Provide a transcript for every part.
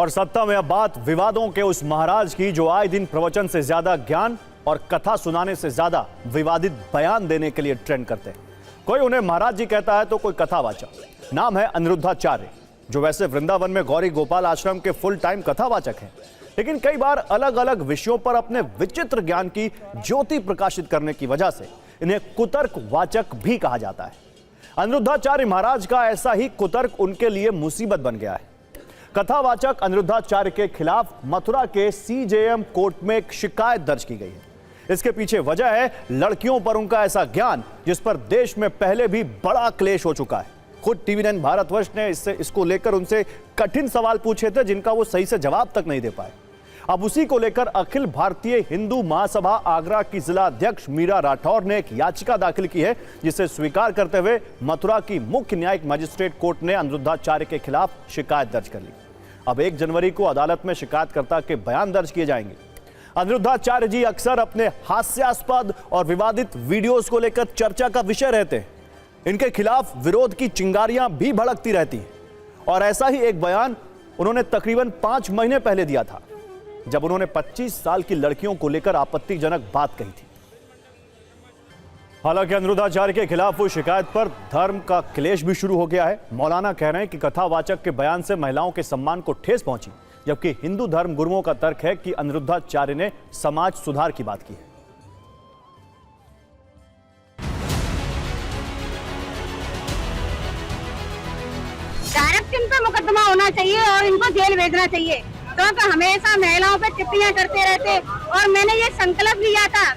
और सत्ता में अब बात विवादों के उस महाराज की जो आए दिन प्रवचन से ज्यादा ज्ञान और कथा सुनाने से ज्यादा विवादित बयान देने के लिए ट्रेंड करते हैं। कोई उन्हें महाराज जी कहता है तो कोई कथावाचक। नाम है अनिरुद्धाचार्य, जो वैसे वृंदावन में गौरी गोपाल आश्रम के फुल टाइम कथावाचक हैं, लेकिन कई बार अलग अलग विषयों पर अपने विचित्र ज्ञान की ज्योति प्रकाशित करने की वजह से इन्हें कुतर्क वाचक भी कहा जाता है। अनिरुद्धाचार्य महाराज का ऐसा ही कुतर्क उनके लिए मुसीबत बन गया है। कथावाचक अनिरुद्धाचार्य के खिलाफ मथुरा के सीजेएम कोर्ट में एक शिकायत दर्ज की गई है। इसके पीछे वजह है लड़कियों पर उनका ऐसा ज्ञान जिस पर देश में पहले भी बड़ा क्लेश हो चुका है। खुद टीवी9 भारतवर्ष ने इसको लेकर उनसे कठिन सवाल पूछे थे जिनका वो सही से जवाब तक नहीं दे पाए। अब उसी को लेकर अखिल भारतीय हिंदू महासभा आगरा की जिला अध्यक्ष मीरा राठौर ने एक याचिका दाखिल की है, जिसे स्वीकार करते हुए मथुरा की मुख्य न्यायिक मजिस्ट्रेट कोर्ट ने अनिरुद्धाचार्य के खिलाफ शिकायत दर्ज कर ली। अब 1 जनवरी को अदालत में शिकायतकर्ता के बयान दर्ज किए जाएंगे। अनिरुद्धाचार्य जी अक्सर अपने हास्यास्पद और विवादित वीडियोस को लेकर चर्चा का विषय रहते हैं। इनके खिलाफ विरोध की चिंगारियां भी भड़कती रहती हैं और ऐसा ही एक बयान उन्होंने तकरीबन 5 महीने पहले दिया था, जब उन्होंने 25 साल की लड़कियों को लेकर आपत्तिजनक बात कही थी। हालांकि अनिरुद्धाचार्य के खिलाफ हुई शिकायत पर धर्म का क्लेश भी शुरू हो गया है। मौलाना कह रहे हैं कि कथावाचक के बयान से महिलाओं के सम्मान को ठेस पहुंची, जबकि हिंदू धर्म गुरुओं का तर्क है कि अनिरुद्धाचार्य ने समाज सुधार की बात की है। डायरेक्ट इन पे मुकदमा होना चाहिए और इनको जेल भेजना चाहिए, क्योंकि हमेशा महिलाओं पे टिप्पणियां करते रहते। और मैंने ये संकल्प लिया था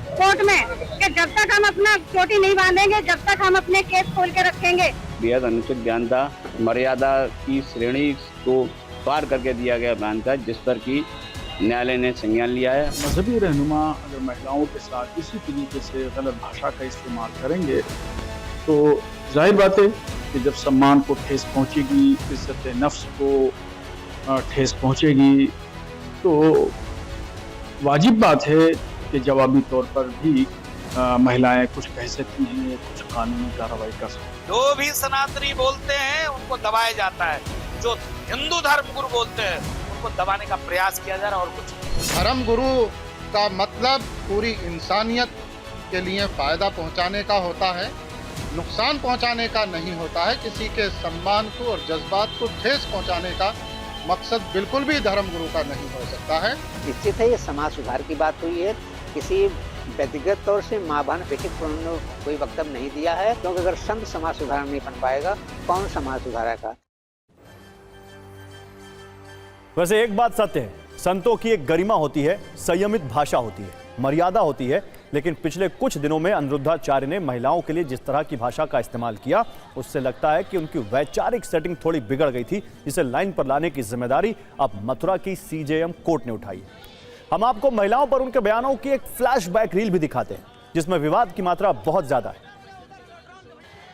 कोर्ट में कि जब तक हम अपना चोटी नहीं बांधेंगे, जब तक हम अपने केस खोल के रखेंगे। बेहद अनुचित बयान था, मर्यादा की श्रेणी को पार करके दिया गया बयान था, जिस पर की न्यायालय ने संज्ञान लिया है। मजहबी रहनुमा अगर महिलाओं के साथ इसी तरीके से गलत भाषा का इस्तेमाल करेंगे तो जाहिर बात है कि जब सम्मान को ठेस पहुंचेगी, इज्जत नफ्स को ठेस पहुंचेगी, तो वाजिब बात है कि जवाबी तौर पर भी महिलाएं कुछ कह सकती हैं, कुछ कानूनी कार्रवाई कर सकती हैं। जो भी सनातनी बोलते हैं उनको दबाया जाता है, जो हिंदू धर्म गुरु बोलते हैं उनको दबाने का प्रयास किया जा रहा है और कुछ। धर्म गुरु का मतलब पूरी इंसानियत के लिए फायदा पहुंचाने का होता है, नुकसान पहुंचाने का नहीं होता है। किसी के सम्मान को और जज्बात को ठेस पहुंचाने का मकसद बिल्कुल भी धर्म गुरु का नहीं हो सकता है। निश्चित है ये समाज सुधार की बात हुई है। किसी व्यक्तिगत तौर से मां बहन बेटी कोई वक्तव्य नहीं दिया है, क्योंकि अगर संत समाज सुधार नहीं बन पाएगा, कौन समाज सुधारेगा। वैसे एक बात सत्य है, संतों की एक गरिमा होती है, संयमित भाषा होती है, मर्यादा होती है, लेकिन पिछले कुछ दिनों में अनिरुद्धाचार्य ने महिलाओं के लिए जिस तरह की भाषा का इस्तेमाल किया, उससे लगता है कि उनकी वैचारिक सेटिंग थोड़ी बिगड़ गई थी, जिसे लाइन पर लाने की जिम्मेदारी अब मथुरा की सीजेएम कोर्ट ने उठाई है। हम आपको महिलाओं पर उनके बयानों की एक फ्लैशबैक रील भी दिखाते हैं, जिसमें विवाद की मात्रा बहुत ज्यादा है।